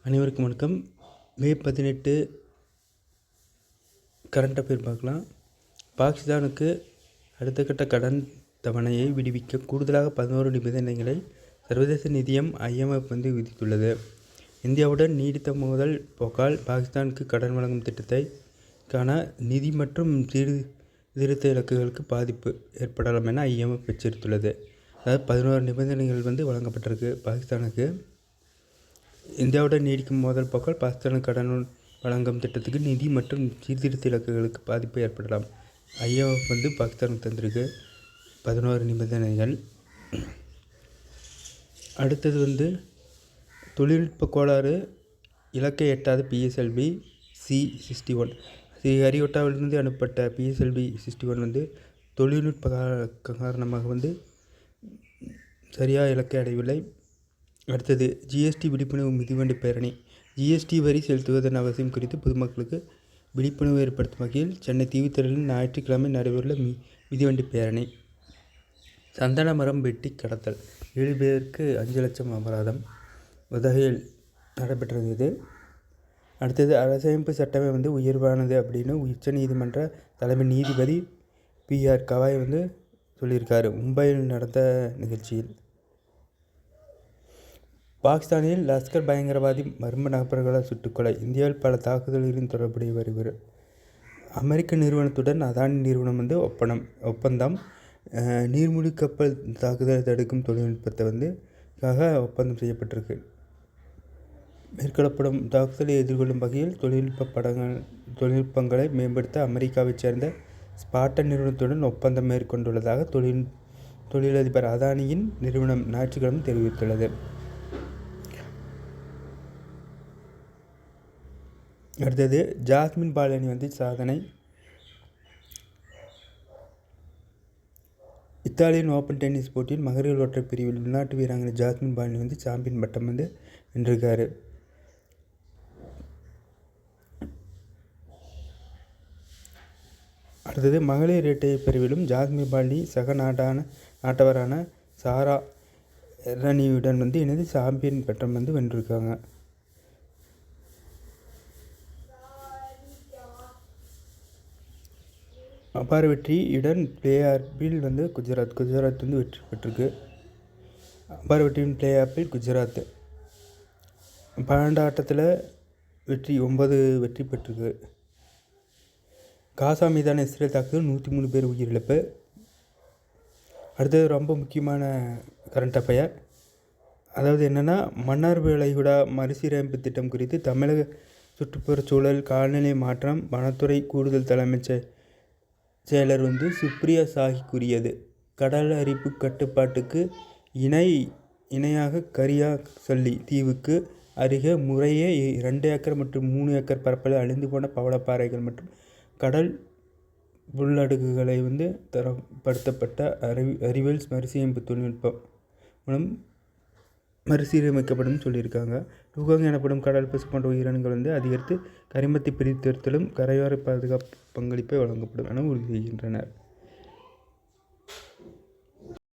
அனைவருக்கும் வணக்கம். மே 18 current affair பார்க்கலாம். பாகிஸ்தானுக்கு அடுத்த கட்ட கடன் தவணையை விடுவிக்க கூடுதலாக 11 நிபந்தனைகளை சர்வதேச நிதியம் IMF விதித்துள்ளது. இந்தியாவுடன் நீடித்த மோதல் போக்கால் பாகிஸ்தானுக்கு கடன் வழங்கும் திட்டத்தை காண நிதி மற்றும் சீர்திருத்த இலக்குகளுக்கு பாதிப்பு ஏற்படலாம் என IMF எச்சரித்துள்ளது. அதாவது 11 நிபந்தனைகள் வழங்கப்பட்டிருக்கு பாகிஸ்தானுக்கு. இந்தியாவுடன் நீடிக்கும் மோதல் போக்கால் பாகிஸ்தானுக்கு கடன் வழங்கும் திட்டத்துக்கு நிதி மற்றும் சீர்திருத்த இலக்குகளுக்கு பாதிப்பு ஏற்படலாம். IMF பாகிஸ்தானுக்கு தந்திருக்கு 11 நிபந்தனைகள். அடுத்தது தொழில்நுட்ப கோளாறு இலக்கை எட்டாத PSLV C61. ஸ்ரீஹரிகோட்டாவிலிருந்து அனுப்பப்பட்ட PSLV 61 தொழில்நுட்ப காரணமாக சரியாக இலக்கை அடையவில்லை. அடுத்தது GST விழிப்புணர்வு மிதிவண்டி பேரணி. GST வரி செலுத்துவதன் அவசியம் குறித்து பொதுமக்களுக்கு விழிப்புணர்வு ஏற்படுத்தும் வகையில் சென்னை தீவுத்திடலில் ஞாயிற்றுக்கிழமை நடைபெறுள்ள மிதிவண்டி பேரணி. சந்தன மரம் வெட்டி கடத்தல் 7 பேருக்கு 5 லட்சம் அபராதம் உதகையில் நடைபெற்றது. இது அடுத்தது அரசமைப்பு சட்டமே உயர்வானது அப்படின்னு உச்சநீதிமன்ற தலைமை நீதிபதி PR கவாய் சொல்லியிருக்காரு மும்பையில் நடந்த நிகழ்ச்சியில். பாகிஸ்தானில் லஷ்கர் பயங்கரவாதி மர்ம நபர்களால் சுட்டுக்கொலை. இந்தியாவில் பல தாக்குதல்களின் தொடர்புடைய வருவர். அமெரிக்க நிறுவனத்துடன் அதானி நிறுவனம் ஒப்பந்தம். நீர்மூழ்கி கப்பல் தாக்குதலை தடுக்கும் தொழில்நுட்பத்தை ஒப்பந்தம் செய்யப்பட்டிருக்கு. மேற்கொள்ளப்படும் தாக்குதலை எதிர்கொள்ளும் வகையில் தொழில்நுட்பங்களை மேம்படுத்த அமெரிக்காவைச் சேர்ந்த ஸ்பாட்டன் நிறுவனத்துடன் ஒப்பந்தம் மேற்கொண்டுள்ளதாக தொழிலதிபர் அதானியின் நிறுவனம் ஞாயிற்றுக்கிழமை தெரிவித்துள்ளது. அடுத்தது ஜாஸ்மின் பாலினி சாதனை. இத்தாலியன் ஓப்பன் டென்னிஸ் போட்டியில் மகளிர் ஒற்றையர் பிரிவில் உள்நாட்டு வீராங்கனை ஜாஸ்மின் பாலினி சாம்பியன் பட்டம் வென்றிருக்காரு. அடுத்தது மகளிர் இரட்டையர் பிரிவிலும் ஜாஸ்மின் பாலினி சக நாட்டவரான சாரா எர்ரனியுடன் இணைந்து சாம்பியன் பட்டம் வென்றிருக்காங்க. அபார வெற்றியுடன் பிளே ஆஃபில் குஜராத் வெற்றி பெற்றிருக்கு. அபார வெற்றியின் பிளே ஆஃபில் குஜராத் 12 ஆட்டத்தில் 9 வெற்றி பெற்றிருக்கு. காசா மீதான இஸ்ரேல் தாக்குதல் 103 பேர் உயிரிழப்பு. அடுத்தது ரொம்ப முக்கியமான கரண்ட் அஃபேர். அதாவது என்னென்னா, மன்னார் வளைகுடா மறுசீரமைப்பு திட்டம் குறித்து தமிழக சுற்றுப்புறச்சூழல் காலநிலை மாற்றம் வனத்துறை கூடுதல் தலைமைச் செயலர் சுப்ரியா சாஹி கூறியது. கடல் அரிப்பு கட்டுப்பாட்டுக்கு இணையாக கரியாசல்லி தீவுக்கு அருகே முறையே 2 ஏக்கர் மற்றும் 3 ஏக்கர் பரப்பளவில் அழிந்து போன பவளப்பாறைகள் மற்றும் கடல் உள்ளடுக்குகளை தரப்படுத்தப்பட்ட அறிவியல் மறுசீரமைப்பு தொழில்நுட்பம் மூலம் மறுசீரமைக்கப்படும் சொல்லியிருக்காங்க. டூகாங் எனப்படும் கடல் பசு போன்ற உயிரினங்கள் அதிகரித்து கரிமத்தை பிரித்தெடுத்தலும் கரையோர பாதுகாப்பு பங்களிப்பை வழங்கப்படும் என உறுதி செய்கின்றனர்.